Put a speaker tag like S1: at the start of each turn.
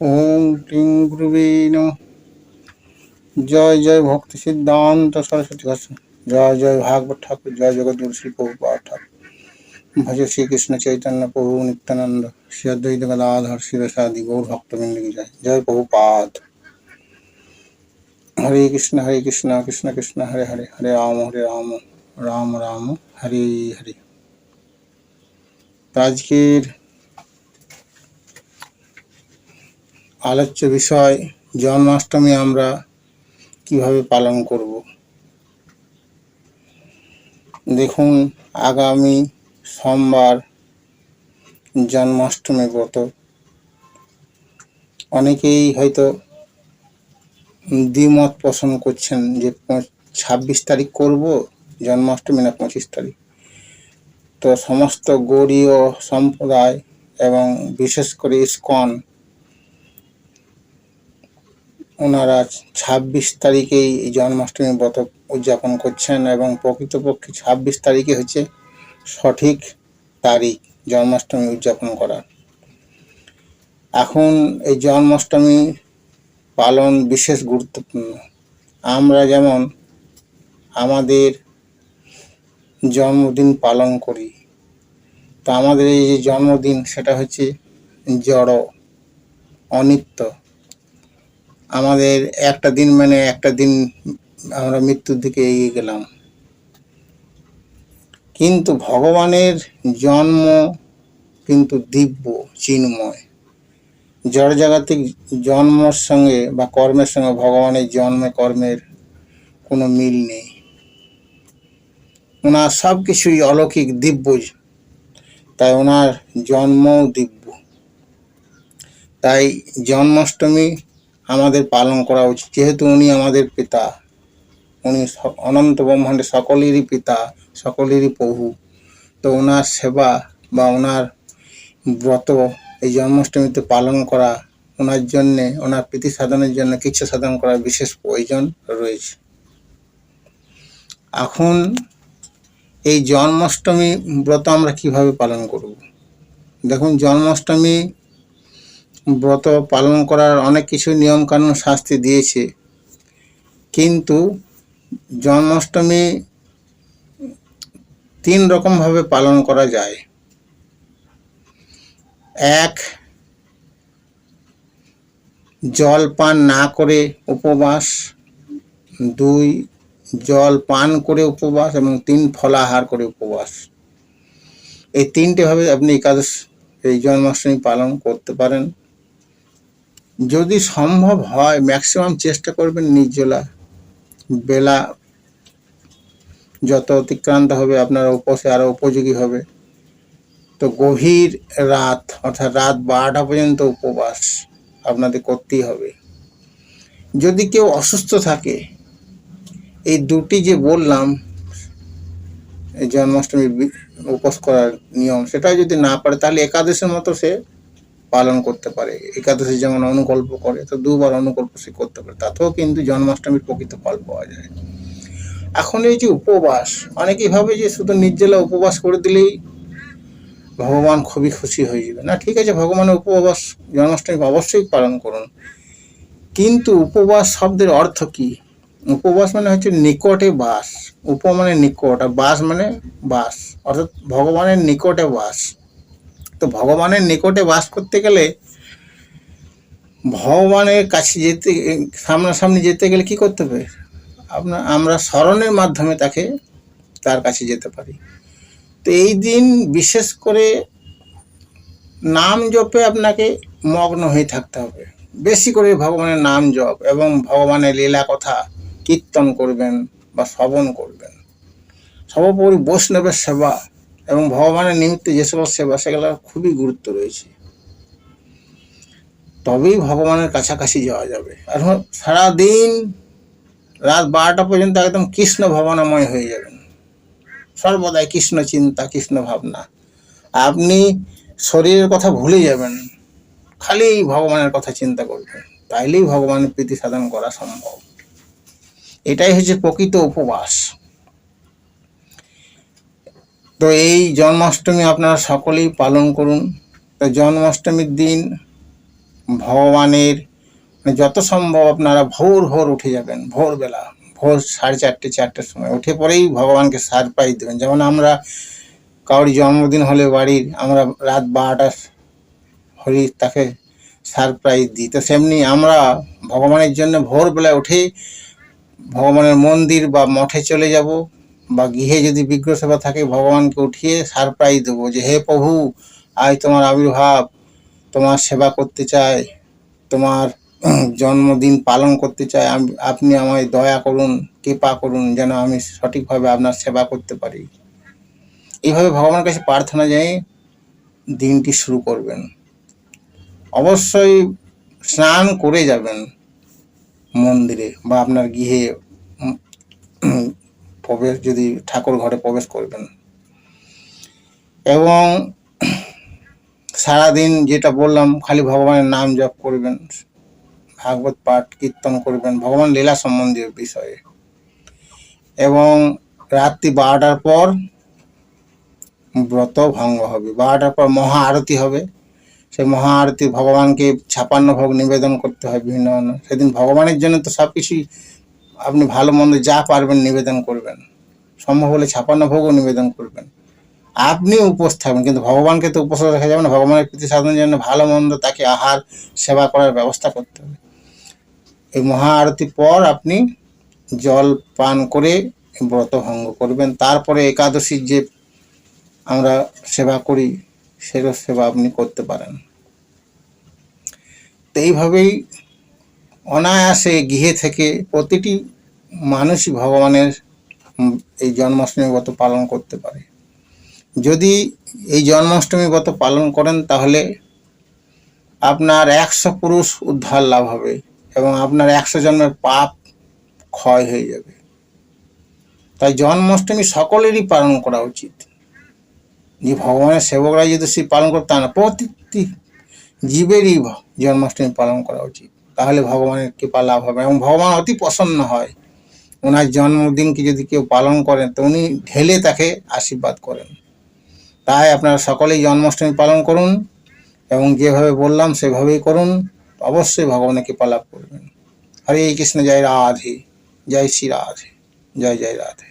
S1: ওম ক্লিং গুরুবে নমঃ। জয় জয় ভক্তি সিদ্ধান্ত সরস্বতী গোস্বামী, জয় জয় ভাগবত ঠাকুর, জয় জগদ্গুরু শ্রী প্রভুপাদ ঠাকুর। ভজ শ্রীকৃষ্ণ চৈতন্য প্রভু নিত্যানন্দ, শ্রী অদ্বৈত গদাধর শিরসাদি গৌর ভক্তবৃন্দ কি জয়। জয় প্রভুপাদ। হরে কৃষ্ণ কৃষ্ণ কৃষ্ণ হরে হরে, হরে রাম রাম রাম হরে হরে। আজকের আলোচ্য বিষয় জন্মাষ্টমী আমরা কিভাবে পালন করব। দেখুন, আগামী সোমবার জন্মাষ্টমী ব্রত। অনেকেই হয়তো দ্বিমত পোষণ করছেন যে 26 তারিখ করব জন্মাষ্টমী না 25 তারিখ। তো সমস্ত গৌড়ীয় সম্প্রদায় এবং বিশেষ করে ইসকন, ওনারা 26 তারিখেই জন্মাষ্টমী ব্রত উদযাপন করছেন এবং প্রকৃতপক্ষে 26 তারিখে হচ্ছে সঠিক তারিখ জন্মাষ্টমী উদযাপন করার। এখন এই জন্মাষ্টমী পালন বিশেষ গুরুত্বপূর্ণ। আমরা যেমন আমাদের জন্মদিন পালন করি, তো আমাদের এই যে জন্মদিন সেটা হচ্ছে জড়, অনিত্য। আমাদের একটা দিন মানে একটা দিন আমরা মৃত্যুর দিকে এগিয়ে গেলাম। কিন্তু ভগবানের জন্ম কিন্তু দিব্য, চিন্ময়। জড়জাগতিক জন্মের সঙ্গে বা কর্মের সঙ্গে ভগবানের জন্মে কর্মের কোনো মিল নেই। ওনার সব কিছুই অলৌকিক, দিব্য, তাই ওনার জন্মও দিব্য। তাই জন্মাষ্টমী আমাদের পালন করা উচিত, যেহেতু উনি আমাদের পিতা, উনি অনন্ত ব্রহ্মাণ্ডে সকলেরই পিতা, সকলেরই প্রভু। তো ওনার সেবা বা ওনার ব্রত এই জন্মাষ্টমীতে পালন করা, ওনার জন্যে, ওনার প্রীতি সাধনের জন্য কিছু সাধন করার বিশেষ প্রয়োজন রয়েছে। এখন এই জন্মাষ্টমী ব্রত আমরা কিভাবে পালন করব। দেখুন, জন্মাষ্টমী ব্রত পালন করার অনেক কিছু নিয়মকানুন শাস্তি দিয়েছে, কিন্তু জন্মাষ্টমী 3 রকমভাবে পালন করা যায়। 1, জল পান না করে উপবাস। 2, জল পান করে উপবাস, এবং 3, ফলাহার করে উপবাস। এই 3টে ভাবে আপনি একাদশ এই জন্মাষ্টমী পালন করতে পারেন। যদি সম্ভব হয় ম্যাক্সিমাম চেষ্টা করবেন নির্জলা। বেলা যত অতিক্রান্ত হবে আপনার উপবাসে আরো উপযোগী হবে। তো গভীর রাত, অর্থাৎ রাত 12টা পর্যন্ত উপবাস আপনাদের করতেই হবে। যদি কেউ অসুস্থ থাকে, এই দুটি যে বললাম এই জন্মাষ্টমী উপবাস করার নিয়ম, সেটা যদি না পারে তাহলে একাদশের মতো সে পালন করতে পারে। একাদশী যেমন অনুকল্প করে, তো 2 বার অনুকল্প সে করতে পারে, তাতেও কিন্তু জন্মাষ্টমীর প্রকৃত ফল পাওয়া যায়। এখন এই যে উপবাস, অনেকেই ভাবে যে শুধু নির্জলা উপবাস করে দিলেই ভগবান খুবই খুশি হয়ে যাবে। না, ঠিক আছে, ভগবানের উপবাস জন্মাষ্টমী অবশ্যই পালন করুন, কিন্তু উপবাস শব্দের অর্থ কি? উপবাস মানে হচ্ছে নিকটে বাস। উপ মানে নিকট, আর বাস মানে বাস, অর্থাৎ ভগবানের নিকটে বাস। তো ভগবানের নিকটে বাস করতে গেলে, ভগবানের কাছে যেতে, সামনাসামনি যেতে গেলে কি করতে হবে? আমরা স্মরণের মাধ্যমে তার কাছে যেতে পারি। তো এই দিন বিশেষ করে নাম জপে আপনাকে মগ্ন হয়ে থাকতে হবে। বেশি করে ভগবানের নাম জপ এবং ভগবানের লীলা কথা কীর্তন করবেন বা শ্রবণ করবেন। সর্বোপরি বৈষ্ণবের সেবা এবং ভগবানের নিমিত্তে যে সকল সেবা, সেগুলোর খুবই গুরুত্ব রয়েছে। তবেই ভগবানের কাছাকাছি যাওয়া যাবে। আর সারাদিন রাত 12টা পর্যন্ত একদম কৃষ্ণ ভাবনাময় হয়ে যাবেন, সর্বদাই কৃষ্ণ চিন্তা, কৃষ্ণ ভাবনা। আপনি শরীরের কথা ভুলে যাবেন, খালি ভগবানের কথা চিন্তা করবেন, তাইলেই ভগবানের প্রীতি সাধন করা সম্ভব। এটাই হচ্ছে প্রকৃত উপবাস। তো এই জন্মাষ্টমী আপনারা সকলেই পালন করুন। তো জন্মাষ্টমীর দিন ভগবানের যত সম্ভব আপনারা ভোর ভোর উঠে যাবেন, ভোরবেলা, ভোর 4:30 4টের সময় উঠে পরেই ভগবানকে সারপ্রাইজ দেবেন। যেমন আমরা কারোর জন্মদিন হলে বাড়ির আমরা রাত 12টা হলে তাকে সারপ্রাইজ দিই, তো সেমনি আমরা ভগবানের জন্য ভোরবেলায় উঠে ভগবানের মন্দির বা মঠে চলে যাব, বা গৃহে যদি বিগ্রহ সেবা থাকে ভগবানকে উঠিয়ে সারপ্রাইজ দেবো যে হে প্রভু, আজ তোমার আবির্ভাব, তোমার সেবা করতে চাই, তোমার জন্মদিন পালন করতে চাই, আপনি আমায় দয়া করুন, কৃপা করুন যেন আমি সঠিকভাবে আপনার সেবা করতে পারি। এইভাবে ভগবানের কাছে প্রার্থনা জানিয়ে দিনটি শুরু করবেন। অবশ্যই স্নান করে যাবেন মন্দিরে বা আপনার গৃহে প্রবেশ, যদি ঠাকুর ঘরে প্রবেশ করবেন, এবং সারাদিন যেটা বললাম খালি ভগবানের নাম জপ করবেন, ভাগবত পাঠ কীর্তন করবেন ভগবান লীলা সম্বন্ধীয় বিষয়ে, এবং রাত্রি 12টার পর ব্রত ভঙ্গ হবে। 12টার পর মহা আরতি হবে। সেই মহা আরতি ভগবানকে 56 ভোগ নিবেদন করতে হয় বিভিন্ন। সেদিন ভগবানের জন্য তো সব কিছুই আপনি ভালো মন্দ যা পারবেন নিবেদন করবেন, সম্ভব হলে 56 ভোগও নিবেদন করবেন। আপনি উপোস থাকবেন, কিন্তু ভগবানকে তো উপোস রাখা যাবে না। ভগবানের প্রীতি সাধনের জন্য ভালো মন্দ তাকে আহার সেবা করার ব্যবস্থা করতে হবে। এই মহা আরতির পর আপনি জল পান করে ব্রত ভঙ্গ করবেন। তারপরে একাদশীর যে আমরা সেবা করি সেটা সেবা আপনি করতে পারেন। তো এইভাবেই অনায়াসে গৃহে থেকে প্রতিটি মানুষই ভগবানের এই জন্মাষ্টমী ব্রত পালন করতে পারে। যদি এই জন্মাষ্টমী ব্রত পালন করেন তাহলে আপনার 100 পুরুষ উদ্ধার লাভ হবে এবং আপনার 100 জন্মের পাপ ক্ষয় হয়ে যাবে। তাই জন্মাষ্টমী সকলেরই পালন করা উচিত। যে ভগবানের সেবকরা যদি সে পালন করতে না, প্রতিটি জীবেরই জন্মাষ্টমী পালন করা উচিত। তাহলে ভগবানের কৃপা লাভ হবে এবং ভগবান অতি প্রসন্ন হয়। ওনার জন্মদিনকে যদি কেউ পালন করেন তো উনি ঢেলে তাকে আশীর্বাদ করেন। তাই আপনারা সকলেই জন্মাষ্টমী পালন করুন এবং যেভাবে বললাম সেভাবেই করুন, অবশ্যই ভগবানের কৃপা লাভ করবেন। হরে কৃষ্ণ, জয় রাধে, জয় শ্রী রাধে, জয় জয় রাধে।